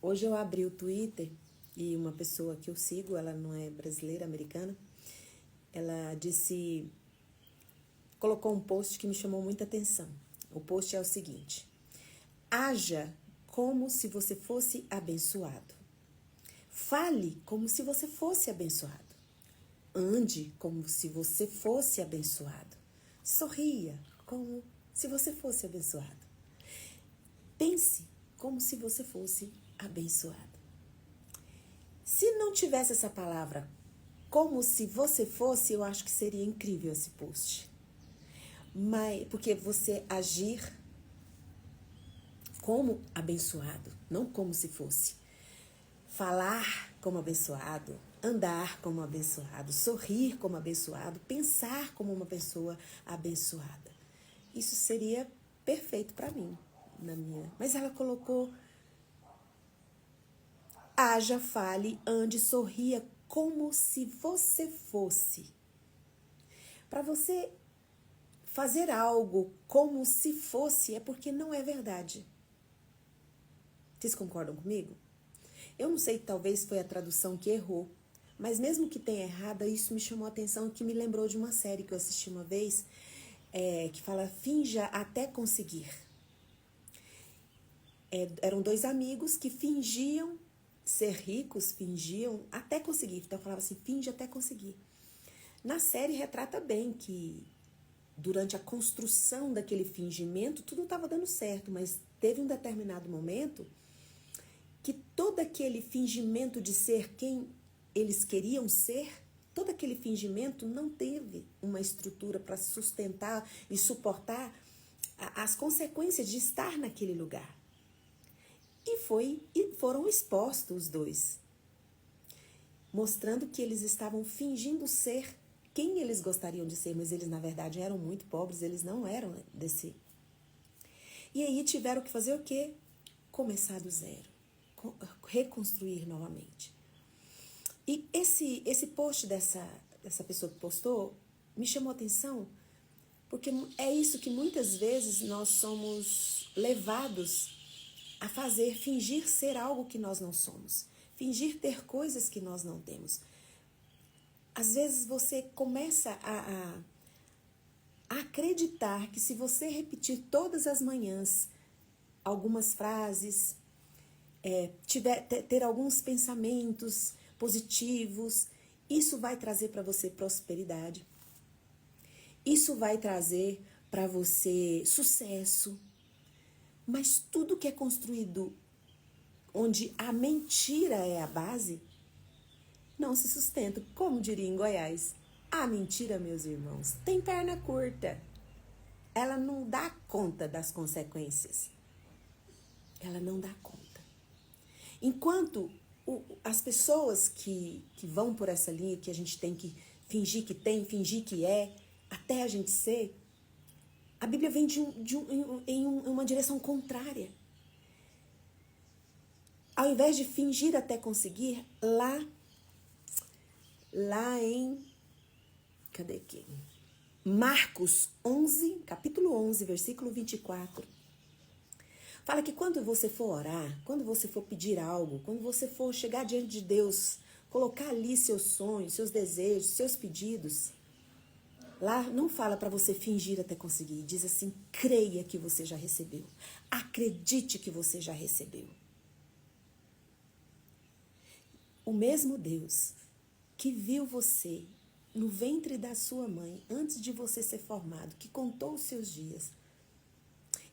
Hoje eu abri o Twitter e uma pessoa que eu sigo, ela não é brasileira, americana, ela colocou um post que me chamou muita atenção. O post é o seguinte: haja como se você fosse abençoado. Fale como se você fosse abençoado. Ande como se você fosse abençoado. Sorria como se você fosse abençoado. Pense como se você fosse abençoado. Se não tivesse essa palavra, como se você fosse, eu acho que seria incrível esse post. Mas, porque você agir como abençoado, não como se fosse. Falar como abençoado, andar como abençoado, sorrir como abençoado, pensar como uma pessoa abençoada. Isso seria perfeito para mim, Mas ela colocou: haja, fale, ande, sorria como se você fosse. Para você fazer algo como se fosse é porque não é verdade. Vocês concordam comigo? Eu não sei, talvez foi a tradução que errou, mas mesmo que tenha errada, isso me chamou a atenção, que me lembrou de uma série que eu assisti uma vez, que fala finja até conseguir. Eram dois amigos que fingiam ser ricos, fingiam até conseguir. Então falava assim, finge até conseguir. Na série retrata bem que durante a construção daquele fingimento, tudo estava dando certo, mas teve um determinado momento que todo aquele fingimento de ser quem eles queriam ser, todo aquele fingimento não teve uma estrutura para sustentar e suportar as consequências de estar naquele lugar. E foram expostos os dois, mostrando que eles estavam fingindo ser quem eles gostariam de ser, mas eles na verdade eram muito pobres, eles não eram desse. E aí tiveram que fazer o quê? Começar do zero. Reconstruir novamente. E esse post dessa pessoa que postou me chamou a atenção, porque é isso que muitas vezes nós somos levados a fazer, fingir ser algo que nós não somos, fingir ter coisas que nós não temos. Às vezes você começa a acreditar que se você repetir todas as manhãs algumas frases, ter alguns pensamentos positivos, isso vai trazer para você prosperidade. Isso vai trazer para você sucesso. Mas tudo que é construído onde a mentira é a base, não se sustenta. Como diria em Goiás, a mentira, meus irmãos, tem perna curta. Ela não dá conta das consequências. Ela não dá conta. Enquanto as pessoas que vão por essa linha, que a gente tem que fingir que tem, fingir que é, até a gente ser, a Bíblia vem em uma direção contrária. Ao invés de fingir até conseguir, lá em... Cadê aqui? Marcos 11, capítulo 11, versículo 24. Fala que quando você for orar, quando você for pedir algo, quando você for chegar diante de Deus, colocar ali seus sonhos, seus desejos, seus pedidos, lá não fala para você fingir até conseguir, diz assim, creia que você já recebeu, acredite que você já recebeu. O mesmo Deus que viu você no ventre da sua mãe, antes de você ser formado, que contou os seus dias,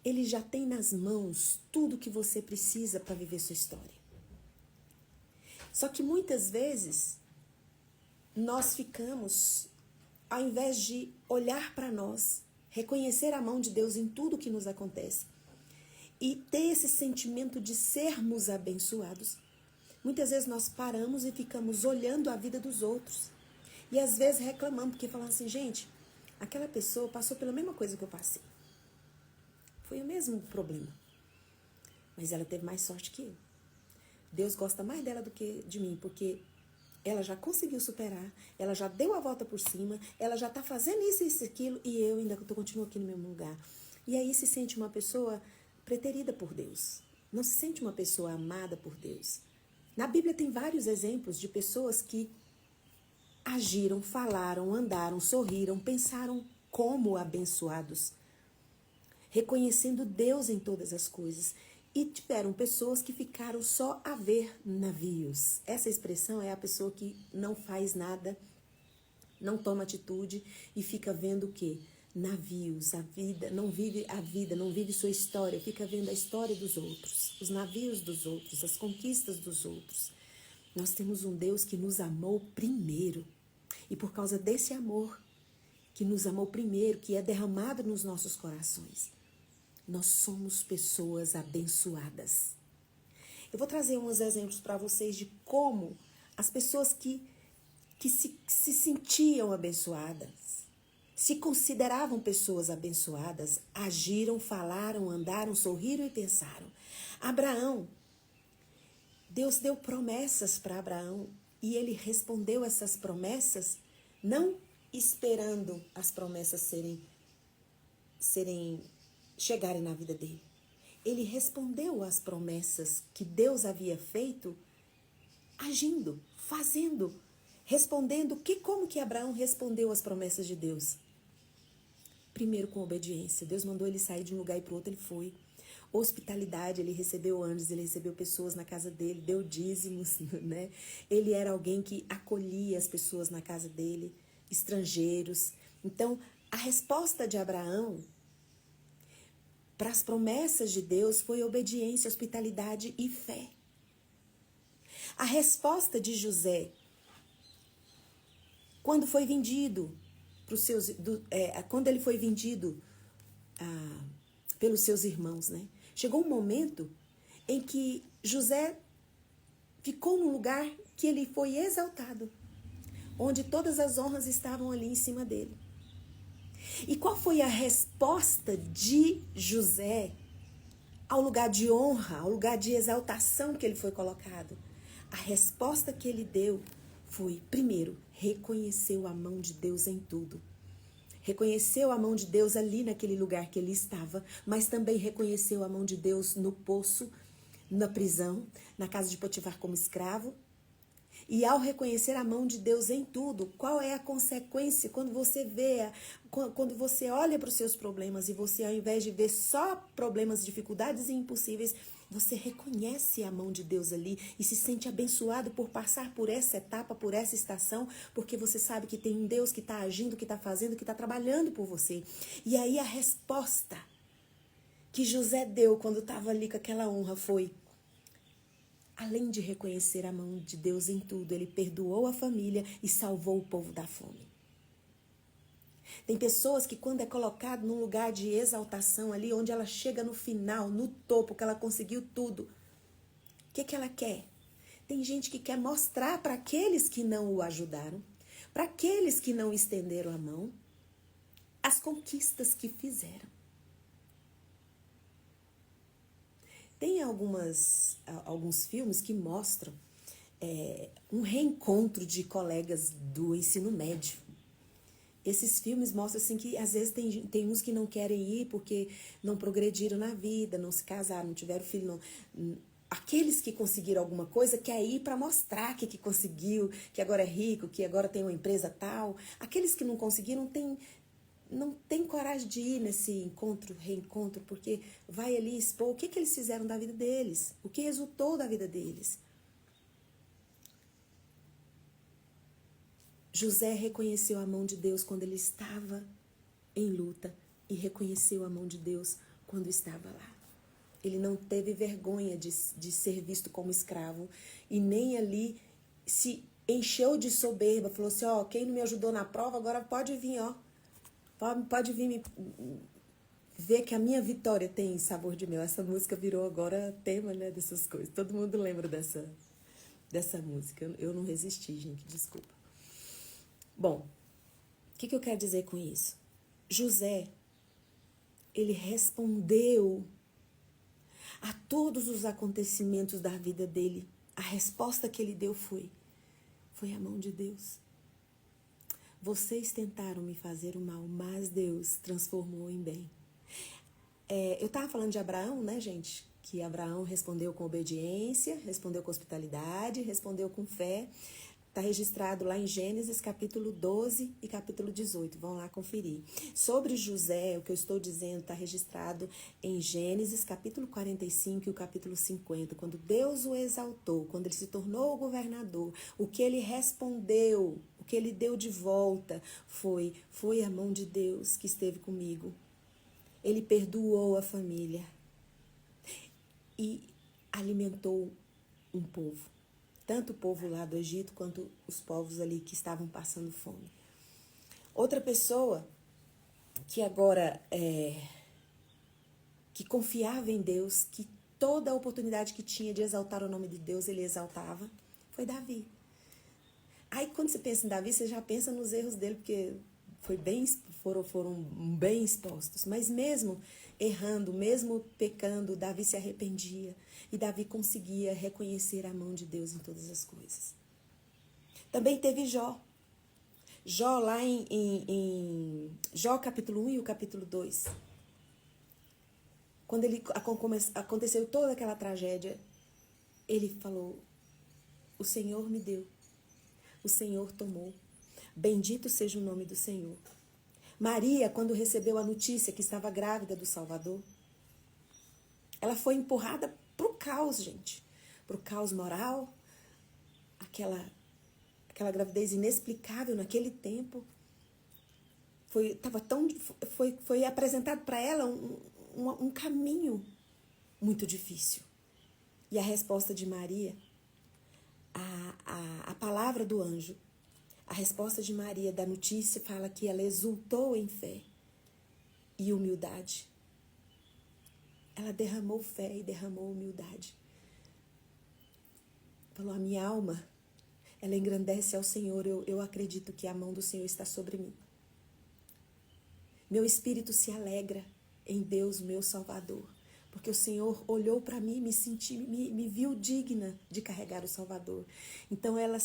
Ele já tem nas mãos tudo que você precisa para viver sua história. Só que muitas vezes nós ficamos, ao invés de olhar para nós, reconhecer a mão de Deus em tudo que nos acontece e ter esse sentimento de sermos abençoados, muitas vezes nós paramos e ficamos olhando a vida dos outros. E às vezes reclamamos, porque falamos assim, gente, aquela pessoa passou pela mesma coisa que eu passei. Foi o mesmo problema. Mas ela teve mais sorte que eu. Deus gosta mais dela do que de mim, porque ela já conseguiu superar, ela já deu a volta por cima, ela já está fazendo isso, aquilo, e eu ainda continuo aqui no mesmo lugar. E aí se sente uma pessoa preterida por Deus. não se sente uma pessoa amada por Deus. Na Bíblia tem vários exemplos de pessoas que agiram, falaram, andaram, sorriram, pensaram como abençoados, reconhecendo Deus em todas as coisas. E tiveram pessoas que ficaram só a ver navios. Essa expressão é a pessoa que não faz nada, não toma atitude e fica vendo o quê? Navios, a vida, não vive sua história, fica vendo a história dos outros, os navios dos outros, as conquistas dos outros. Nós temos um Deus que nos amou primeiro. E por causa desse amor que nos amou primeiro, que é derramado nos nossos corações, nós somos pessoas abençoadas. Eu vou trazer uns exemplos para vocês de como as pessoas que se sentiam abençoadas, se consideravam pessoas abençoadas, agiram, falaram, andaram, sorriram e pensaram. Abraão, Deus deu promessas para Abraão e ele respondeu essas promessas, não esperando as promessas chegarem na vida dele. Ele respondeu às promessas que Deus havia feito, agindo, fazendo, respondendo. Como que Abraão respondeu às promessas de Deus? Primeiro com obediência. Deus mandou ele sair de um lugar e para o outro, ele foi. Hospitalidade, ele recebeu anjos, ele recebeu pessoas na casa dele, deu dízimos, né? Ele era alguém que acolhia as pessoas na casa dele, estrangeiros. Então, a resposta de Abraão para as promessas de Deus foi obediência, hospitalidade e fé. A resposta de José, quando foi vendido quando ele foi vendido pelos seus irmãos, né? Chegou um momento em que José ficou num lugar que ele foi exaltado, onde todas as honras estavam ali em cima dele. E qual foi a resposta de José ao lugar de honra, ao lugar de exaltação que ele foi colocado? A resposta que ele deu foi, primeiro, reconheceu a mão de Deus em tudo. Reconheceu a mão de Deus ali naquele lugar que ele estava, mas também reconheceu a mão de Deus no poço, na prisão, na casa de Potifar como escravo. E ao reconhecer a mão de Deus em tudo, qual é a consequência quando você olha para os seus problemas e você, ao invés de ver só problemas, dificuldades e impossíveis, você reconhece a mão de Deus ali e se sente abençoado por passar por essa etapa, por essa estação, porque você sabe que tem um Deus que está agindo, que está fazendo, que está trabalhando por você. E aí a resposta que José deu quando estava ali com aquela honra foi: além de reconhecer a mão de Deus em tudo, ele perdoou a família e salvou o povo da fome. Tem pessoas que quando é colocado num lugar de exaltação ali, onde ela chega no final, no topo, que ela conseguiu tudo, o que ela quer? Tem gente que quer mostrar para aqueles que não o ajudaram, para aqueles que não estenderam a mão, as conquistas que fizeram. Tem alguns filmes que mostram um reencontro de colegas do ensino médio. Esses filmes mostram assim que às vezes tem uns que não querem ir porque não progrediram na vida, não se casaram, não tiveram filho. Aqueles que conseguiram alguma coisa querem ir para mostrar que conseguiu, que agora é rico, que agora tem uma empresa tal. Aqueles que não conseguiram não tem coragem de ir nesse reencontro, porque vai ali expor o que eles fizeram da vida deles, o que resultou da vida deles. José reconheceu a mão de Deus quando ele estava em luta e reconheceu a mão de Deus quando estava lá. Ele não teve vergonha de ser visto como escravo e nem ali se encheu de soberba, falou assim, quem não me ajudou na prova agora pode vir, pode vir me ver que a minha vitória tem sabor de mel. Essa música virou agora tema, né, dessas coisas. Todo mundo lembra dessa música. Eu não resisti, gente, desculpa. Bom, o que eu quero dizer com isso? José, ele respondeu a todos os acontecimentos da vida dele. A resposta que ele deu foi a mão de Deus. Vocês tentaram me fazer o mal, mas Deus transformou em bem. Eu estava falando de Abraão, né, gente? que Abraão respondeu com obediência, respondeu com hospitalidade, respondeu com fé. Está registrado lá em Gênesis capítulo 12 e capítulo 18. Vão lá conferir. Sobre José, o que eu estou dizendo está registrado em Gênesis capítulo 45 e o capítulo 50. Quando Deus o exaltou, quando ele se tornou o governador, o que ele respondeu, o que ele deu de volta foi a mão de Deus que esteve comigo. Ele perdoou a família e alimentou um povo. Tanto o povo lá do Egito, quanto os povos ali que estavam passando fome. Outra pessoa que agora que confiava em Deus, que toda a oportunidade que tinha de exaltar o nome de Deus, ele exaltava, foi Davi. Aí quando você pensa em Davi, você já pensa nos erros dele, porque foram bem expostos. Mas mesmo errando, mesmo pecando, Davi se arrependia. E Davi conseguia reconhecer a mão de Deus em todas as coisas. Também teve Jó. Jó lá em Jó capítulo 1 e o capítulo 2. Quando aconteceu toda aquela tragédia, ele falou, o Senhor me deu, o Senhor tomou. Bendito seja o nome do Senhor. Maria, quando recebeu a notícia que estava grávida do Salvador, ela foi empurrada para o caos, gente. Para o caos moral, aquela gravidez inexplicável naquele tempo. Foi apresentado para ela um caminho muito difícil. E a resposta de Maria, a palavra do anjo, a resposta de Maria da notícia fala que ela exultou em fé e humildade. Ela derramou fé e derramou humildade. Falou, a minha alma, ela engrandece ao Senhor. Eu acredito que a mão do Senhor está sobre mim. Meu espírito se alegra em Deus, meu Salvador. Porque o Senhor olhou para mim, me viu digna de carregar o Salvador. Então ela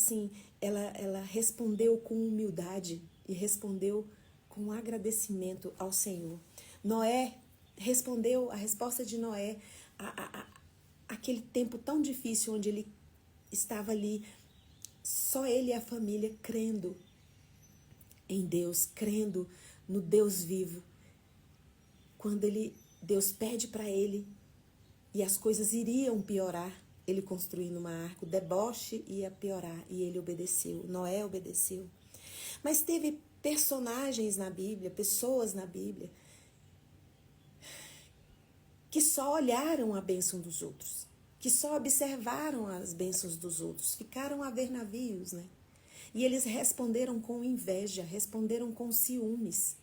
respondeu com humildade e respondeu com agradecimento ao Senhor. Noé respondeu, a resposta de Noé, aquele tempo tão difícil onde ele estava ali, só ele e a família crendo em Deus, crendo no Deus vivo. Quando Deus pede para ele e as coisas iriam piorar, ele construindo uma arca, o deboche ia piorar e ele obedeceu, Noé obedeceu. Mas teve personagens na Bíblia, pessoas na Bíblia, que só olharam a bênção dos outros, que só observaram as bênçãos dos outros, ficaram a ver navios, né? E eles responderam com inveja, responderam com ciúmes.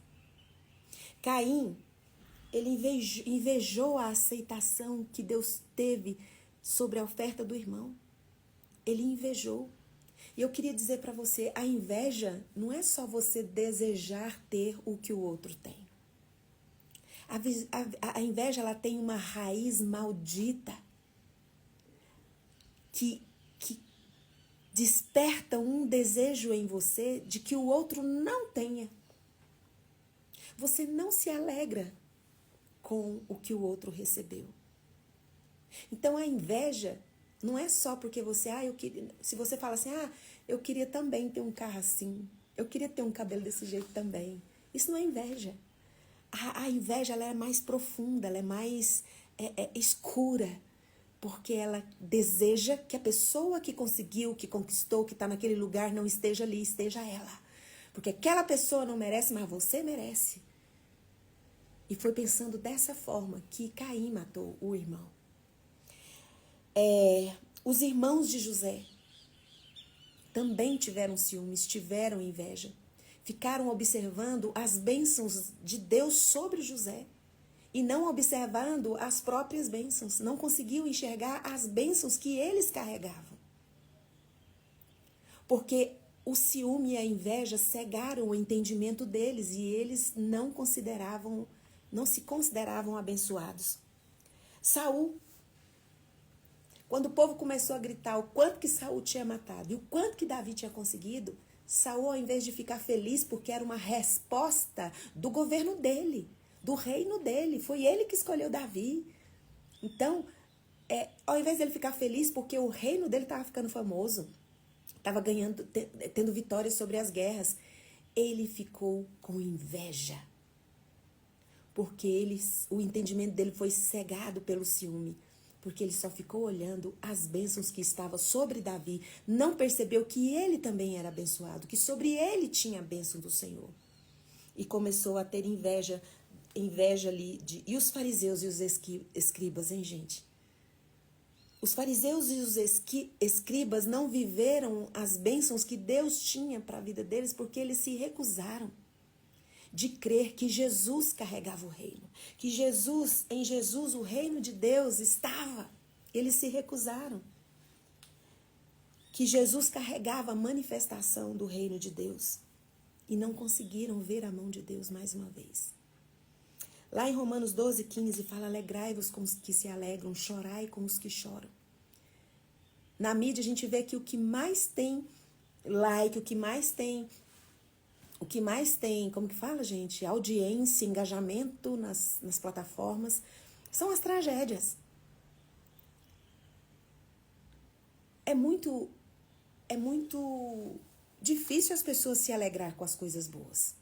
Caim, ele invejou a aceitação que Deus teve sobre a oferta do irmão. Ele invejou. E eu queria dizer para você, a inveja não é só você desejar ter o que o outro tem. A inveja, ela tem uma raiz maldita que desperta um desejo em você de que o outro não tenha. Você não se alegra com o que o outro recebeu. Então a inveja não é só porque você, se você fala assim, eu queria também ter um carro assim, eu queria ter um cabelo desse jeito também. Isso não é inveja. A inveja, ela é mais profunda, ela é mais escura, porque ela deseja que a pessoa que conseguiu, que conquistou, que está naquele lugar não esteja ali, esteja ela. Porque aquela pessoa não merece, mas você merece. E foi pensando dessa forma que Caim matou o irmão. Os irmãos de José também tiveram ciúmes, tiveram inveja. Ficaram observando as bênçãos de Deus sobre José e não observando as próprias bênçãos. Não conseguiam enxergar as bênçãos que eles carregavam. Porque o ciúme e a inveja cegaram o entendimento deles e eles não se consideravam abençoados. Saul, quando o povo começou a gritar o quanto que Saul tinha matado e o quanto que Davi tinha conseguido, Saul, ao invés de ficar feliz porque era uma resposta do governo dele, do reino dele, foi ele que escolheu Davi. Então, ao invés dele ficar feliz porque o reino dele estava ficando famoso, estava ganhando, tendo vitórias sobre as guerras, ele ficou com inveja. Porque o entendimento dele foi cegado pelo ciúme. Porque ele só ficou olhando as bênçãos que estavam sobre Davi. Não percebeu que ele também era abençoado, que sobre ele tinha a bênção do Senhor. E começou a ter inveja ali. E os fariseus e os escribas, hein, gente? Os fariseus e os escribas não viveram as bênçãos que Deus tinha para a vida deles porque eles se recusaram de crer que Jesus carregava o reino, que em Jesus o reino de Deus estava. Eles se recusaram. Que Jesus carregava a manifestação do reino de Deus e não conseguiram ver a mão de Deus mais uma vez. Lá em Romanos 12:15 fala: alegrai-vos com os que se alegram, chorai com os que choram. Na mídia a gente vê que o que mais tem like, o que mais tem, como que fala, gente? Audiência, engajamento nas plataformas, são as tragédias. É muito difícil as pessoas se alegrar com as coisas boas.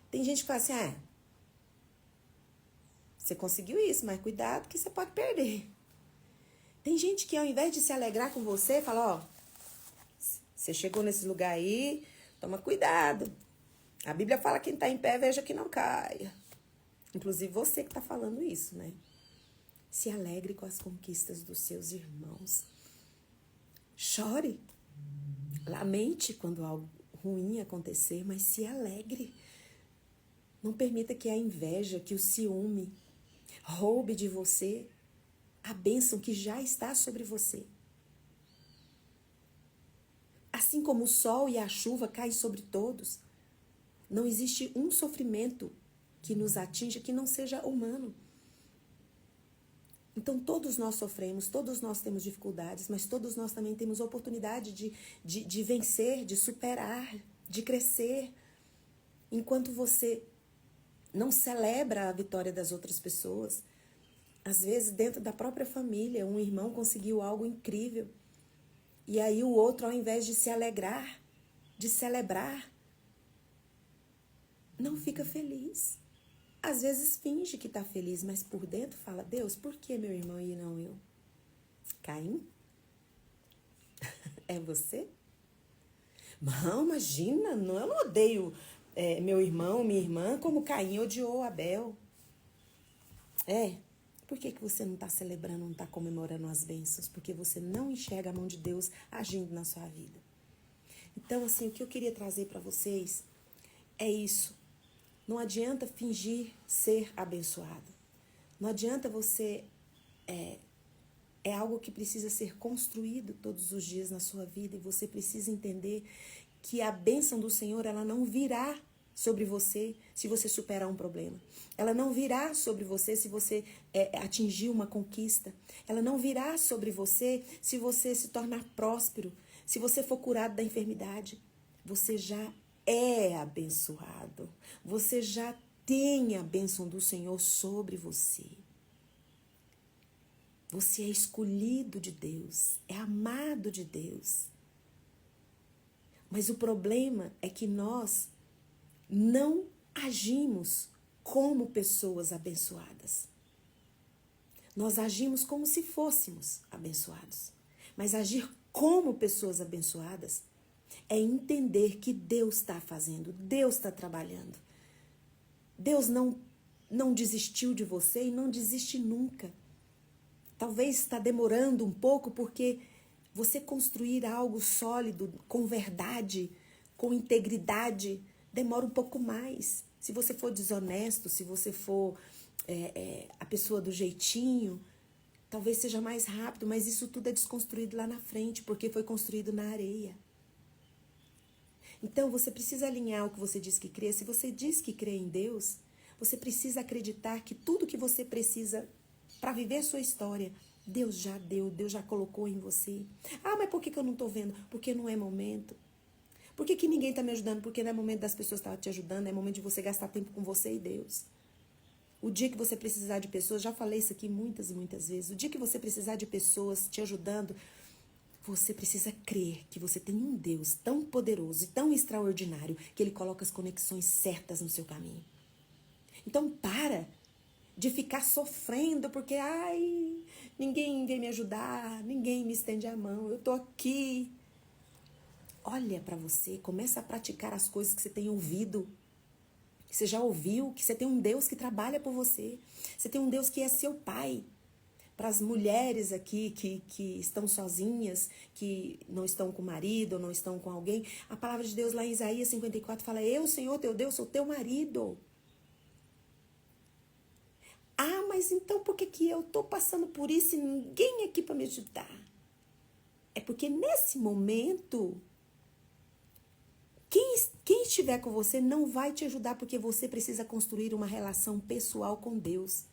Tem gente que fala assim, você conseguiu isso, mas cuidado que você pode perder. Tem gente que ao invés de se alegrar com você, fala, você chegou nesse lugar aí, toma cuidado. A Bíblia fala que quem está em pé, veja que não caia. Inclusive você que está falando isso, né? Se alegre com as conquistas dos seus irmãos. Chore. Lamente quando algo ruim acontecer, mas se alegre. Não permita que a inveja, que o ciúme roube de você a bênção que já está sobre você. Assim como o sol e a chuva caem sobre todos, não existe um sofrimento que nos atinja que não seja humano. Então todos nós sofremos, todos nós temos dificuldades, mas todos nós também temos oportunidade de vencer, de superar, de crescer. Enquanto você não celebra a vitória das outras pessoas, às vezes dentro da própria família, um irmão conseguiu algo incrível, e aí o outro, ao invés de se alegrar, de celebrar, não fica feliz. Às vezes finge que está feliz, mas por dentro fala, Deus, por que meu irmão e não eu? Caim? É você? Não, imagina, eu não odeio meu irmão, minha irmã, como Caim odiou Abel. Por que você não está celebrando, não está comemorando as bênçãos? Porque você não enxerga a mão de Deus agindo na sua vida. Então, assim, o que eu queria trazer para vocês é isso. Não adianta fingir ser abençoado. Não adianta você... É algo que precisa ser construído todos os dias na sua vida. E você precisa entender que a bênção do Senhor, ela não virá sobre você se você superar um problema. Ela não virá sobre você se você atingir uma conquista. Ela não virá sobre você se você se tornar próspero. Se você for curado da enfermidade. Você já é abençoado. Você já tem a bênção do Senhor sobre você. Você é escolhido de Deus, é amado de Deus. Mas o problema é que nós não agimos como pessoas abençoadas. Nós agimos como se fôssemos abençoados. Mas agir como pessoas abençoadas é entender que Deus está fazendo, Deus está trabalhando. Deus não desistiu de você e não desiste nunca. Talvez está demorando um pouco porque você construir algo sólido, com verdade, com integridade, demora um pouco mais. Se você for desonesto, se você for a pessoa do jeitinho, talvez seja mais rápido, mas isso tudo é desconstruído lá na frente, porque foi construído na areia. Então, você precisa alinhar o que você diz que crê. Se você diz que crê em Deus, você precisa acreditar que tudo que você precisa para viver a sua história, Deus já deu, Deus já colocou em você. Mas por que eu não estou vendo? Porque não é momento. Por que ninguém está me ajudando? Porque não é momento das pessoas estar te ajudando, é momento de você gastar tempo com você e Deus. O dia que você precisar de pessoas, já falei isso aqui muitas e muitas vezes, o dia que você precisar de pessoas te ajudando, você precisa crer que você tem um Deus tão poderoso e tão extraordinário que Ele coloca as conexões certas no seu caminho. Então para de ficar sofrendo porque, ai, ninguém vem me ajudar, ninguém me estende a mão, eu tô aqui. Olha para você, começa a praticar as coisas que você tem ouvido. Que você já ouviu, que você tem um Deus que trabalha por você. Você tem um Deus que é seu pai. Para as mulheres aqui que estão sozinhas, que não estão com marido ou não estão com alguém, a palavra de Deus lá em Isaías 54 fala, eu, Senhor teu Deus, sou teu marido. Ah, mas então por que eu estou passando por isso e ninguém aqui para me ajudar? É porque nesse momento, quem estiver com você não vai te ajudar porque você precisa construir uma relação pessoal com Deus,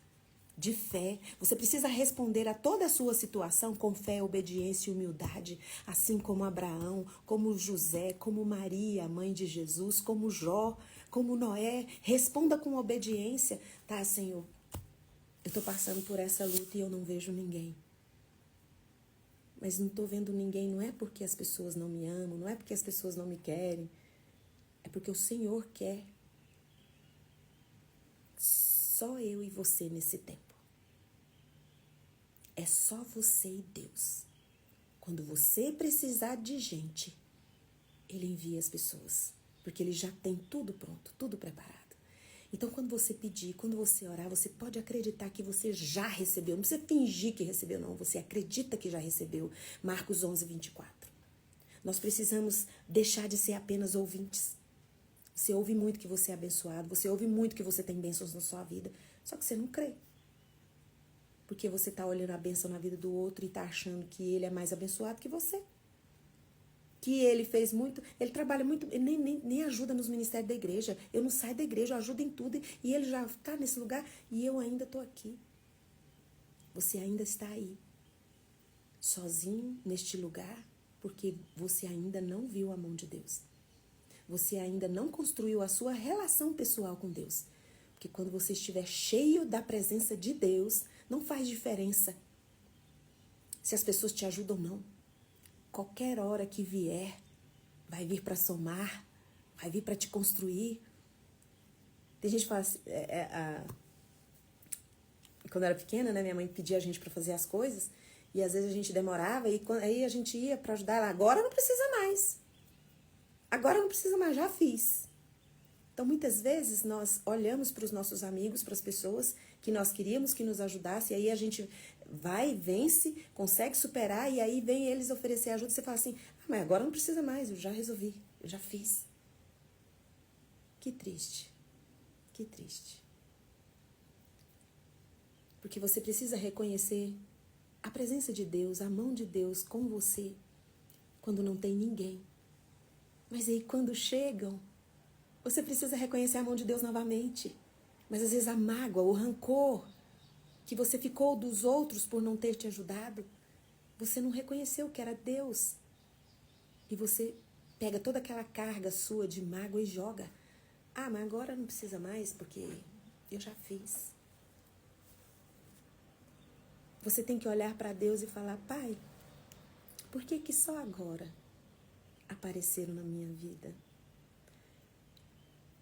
de fé. Você precisa responder a toda a sua situação com fé, obediência e humildade, assim como Abraão, como José, como Maria, a mãe de Jesus, como Jó, como Noé. Responda com obediência. Tá, Senhor, eu estou passando por essa luta e eu não vejo ninguém. Mas não estou vendo ninguém, não é porque as pessoas não me amam, não é porque as pessoas não me querem. É porque o Senhor quer só eu e você nesse tempo. É só você e Deus. Quando você precisar de gente, Ele envia as pessoas. Porque Ele já tem tudo pronto, tudo preparado. Então, quando você pedir, quando você orar, você pode acreditar que você já recebeu. Não precisa fingir que recebeu, não. Você acredita que já recebeu. Marcos 11, 24. Nós precisamos deixar de ser apenas ouvintes. Você ouve muito que você é abençoado, você ouve muito que você tem bênçãos na sua vida, só que você não crê. Porque você está olhando a bênção na vida do outro e está achando que ele é mais abençoado que você. Que ele fez muito, ele trabalha muito, ele nem ajuda nos ministérios da igreja. Eu não saio da igreja, eu ajudo em tudo e ele já está nesse lugar e eu ainda estou aqui. Você ainda está aí, sozinho neste lugar, porque você ainda não viu a mão de Deus. Você ainda não construiu a sua relação pessoal com Deus. Porque quando você estiver cheio da presença de Deus, não faz diferença se as pessoas te ajudam ou não. Qualquer hora que vier, vai vir para somar, vai vir para te construir. Tem gente que fala assim, quando eu era pequena, né, minha mãe pedia a gente para fazer as coisas, e às vezes a gente demorava, e aí a gente ia para ajudar ela. Agora não precisa mais. Agora não precisa mais, já fiz. Então, muitas vezes, nós olhamos para os nossos amigos, para as pessoas que nós queríamos que nos ajudassem, e aí a gente vai, vence, consegue superar, e aí vem eles oferecer ajuda, e você fala assim, mas agora não precisa mais, eu já resolvi, eu já fiz. Que triste, que triste. Porque você precisa reconhecer a presença de Deus, a mão de Deus com você, quando não tem ninguém. Mas aí quando chegam, você precisa reconhecer a mão de Deus novamente. Mas às vezes a mágoa, o rancor que você ficou dos outros por não ter te ajudado, você não reconheceu que era Deus. E você pega toda aquela carga sua de mágoa e joga. Ah, mas agora não precisa mais porque eu já fiz. Você tem que olhar para Deus e falar, Pai, por que só agora apareceram na minha vida?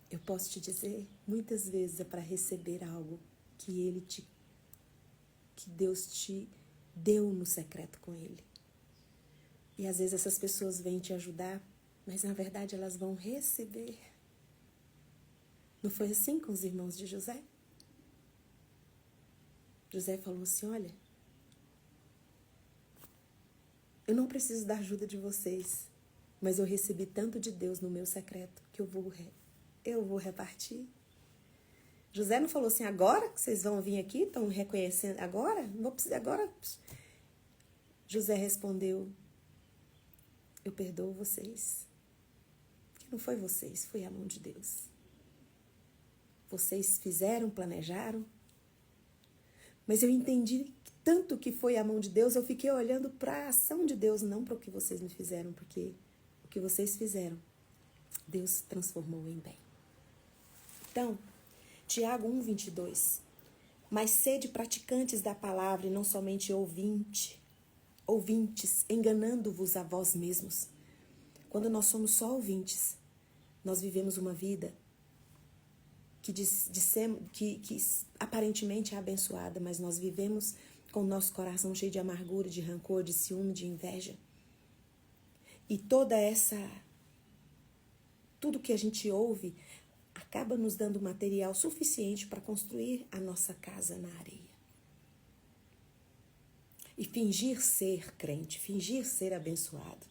Eu posso te dizer, muitas vezes é para receber algo que Deus te deu no secreto com Ele. E às vezes essas pessoas vêm te ajudar, mas na verdade elas vão receber. Não foi assim com os irmãos de José? José falou assim, olha, eu não preciso da ajuda de vocês, mas eu recebi tanto de Deus no meu secreto que eu vou repartir. José não falou assim, agora que vocês vão vir aqui, estão reconhecendo, agora? Não vou precisar, agora. José respondeu, eu perdoo vocês. Porque não foi vocês, foi a mão de Deus. Vocês fizeram, planejaram, mas eu entendi tanto que foi a mão de Deus, eu fiquei olhando para a ação de Deus, não para o que vocês me fizeram, porque o que vocês fizeram, Deus transformou em bem. Então, Tiago 1:22, mas sede praticantes da palavra e não somente ouvintes, enganando-vos a vós mesmos. Quando nós somos só ouvintes, nós vivemos uma vida que aparentemente é abençoada, mas nós vivemos com o nosso coração cheio de amargura, de rancor, de ciúme, de inveja. E tudo que a gente ouve acaba nos dando material suficiente para construir a nossa casa na areia. E fingir ser crente, fingir ser abençoado.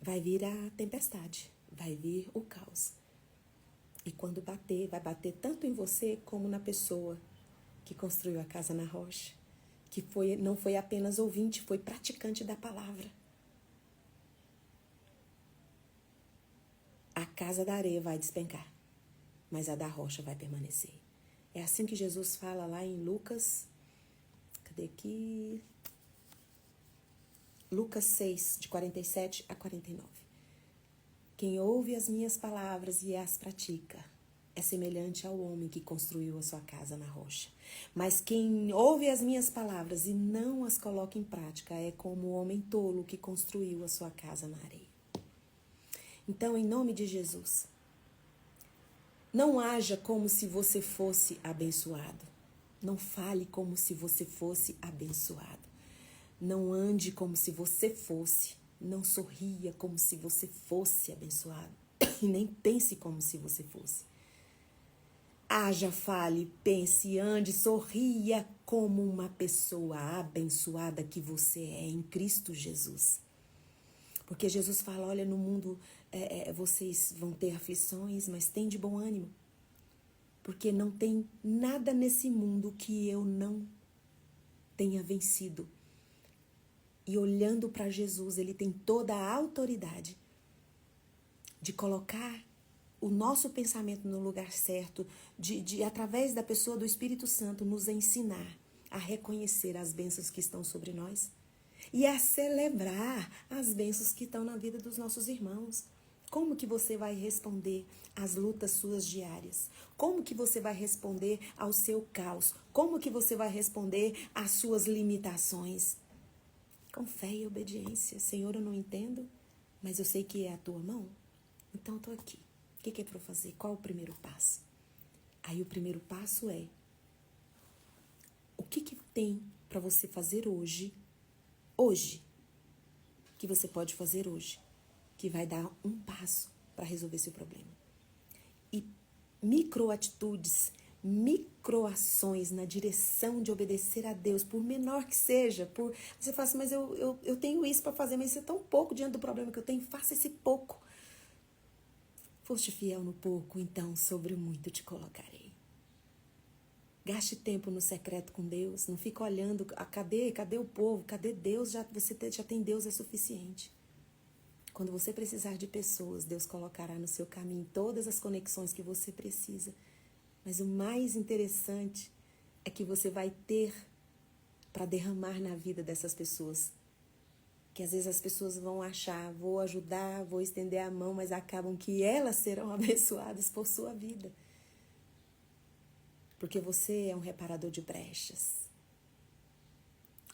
Vai vir a tempestade, vai vir o caos. E quando bater, vai bater tanto em você como na pessoa que construiu a casa na rocha, que não foi apenas ouvinte, foi praticante da palavra. A casa da areia vai despencar, mas a da rocha vai permanecer. É assim que Jesus fala lá em Lucas, cadê aqui? Lucas 6, de 47 a 49. Quem ouve as minhas palavras e as pratica é semelhante ao homem que construiu a sua casa na rocha. Mas quem ouve as minhas palavras e não as coloca em prática é como o homem tolo que construiu a sua casa na areia. Então, em nome de Jesus, não haja como se você fosse abençoado. Não fale como se você fosse abençoado. Não ande como se você fosse. Não sorria como se você fosse abençoado. E nem pense como se você fosse. Haja, fale, pense, ande, sorria como uma pessoa abençoada que você é em Cristo Jesus. Porque Jesus fala, olha, no mundo vocês vão ter aflições, mas tem de bom ânimo. Porque não tem nada nesse mundo que eu não tenha vencido. E olhando para Jesus, ele tem toda a autoridade de colocar o nosso pensamento no lugar certo, de através da pessoa do Espírito Santo, nos ensinar a reconhecer as bênçãos que estão sobre nós e a celebrar as bênçãos que estão na vida dos nossos irmãos. Como que você vai responder às lutas suas diárias? Como que você vai responder ao seu caos? Como que você vai responder às suas limitações? Com fé e obediência. Senhor, eu não entendo, mas eu sei que é a tua mão. Então eu estou aqui. O que é para eu fazer? Qual o primeiro passo? Aí o primeiro passo é: o que tem para você fazer hoje, que você pode fazer hoje, que vai dar um passo para resolver seu problema. E microatitudes, microações na direção de obedecer a Deus, por menor que seja, você fala assim, mas eu tenho isso para fazer, mas isso é tão pouco diante do problema que eu tenho, faça esse pouco. Foste fiel no pouco, então sobre o muito te colocarei. Gaste tempo no secreto com Deus, não fica olhando, cadê o povo, cadê Deus, você já tem Deus, é suficiente. Quando você precisar de pessoas, Deus colocará no seu caminho todas as conexões que você precisa. Mas o mais interessante é que você vai ter para derramar na vida dessas pessoas. Que às vezes as pessoas vão achar, vou ajudar, vou estender a mão, mas acabam que elas serão abençoadas por sua vida. Porque você é um reparador de brechas.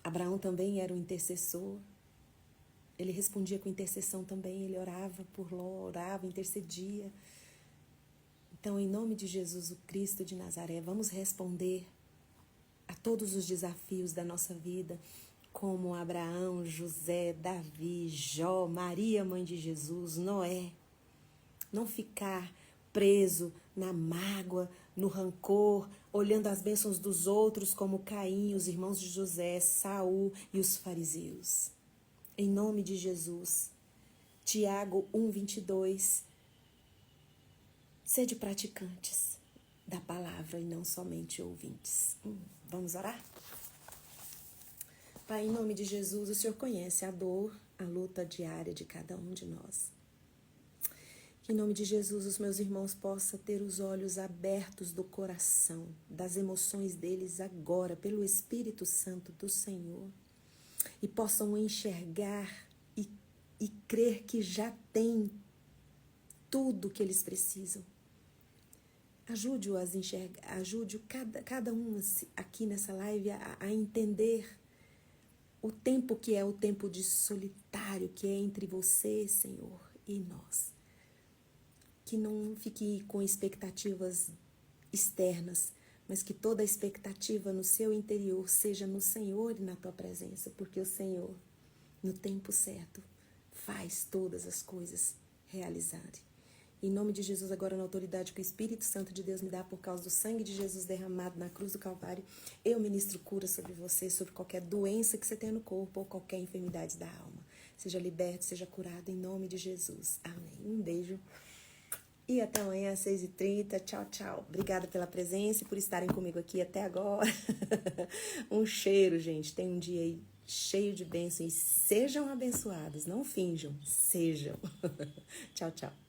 Abraão também era um intercessor. Ele respondia com intercessão também, ele orava por Ló, orava, intercedia. Então, em nome de Jesus, o Cristo de Nazaré, vamos responder a todos os desafios da nossa vida, como Abraão, José, Davi, Jó, Maria, mãe de Jesus, Noé. Não ficar preso na mágoa, no rancor, olhando as bênçãos dos outros como Caim, os irmãos de José, Saul e os fariseus. Em nome de Jesus. Tiago 1:22. Sede praticantes da palavra e não somente ouvintes. Vamos orar? Pai, em nome de Jesus, o Senhor conhece a dor, a luta diária de cada um de nós. Que em nome de Jesus os meus irmãos possam ter os olhos abertos do coração, das emoções deles agora, pelo Espírito Santo do Senhor. E possam enxergar e crer que já tem tudo que eles precisam. Ajude-o a enxergar, ajude cada um aqui nessa live a entender o tempo que é o tempo de solitário que é entre você, Senhor, e nós. Que não fique com expectativas externas, mas que toda a expectativa no seu interior seja no Senhor e na tua presença, porque o Senhor, no tempo certo, faz todas as coisas realizarem. Em nome de Jesus, agora na autoridade que o Espírito Santo de Deus me dá por causa do sangue de Jesus derramado na cruz do Calvário, eu ministro cura sobre você, sobre qualquer doença que você tenha no corpo ou qualquer enfermidade da alma. Seja liberto, seja curado em nome de Jesus. Amém. Um beijo. E até amanhã às 6h30. Tchau, tchau. Obrigada pela presença e por estarem comigo aqui até agora. Um cheiro, gente. Tem um dia aí cheio de bênçãos. E sejam abençoados. Não finjam. Sejam. Tchau, tchau.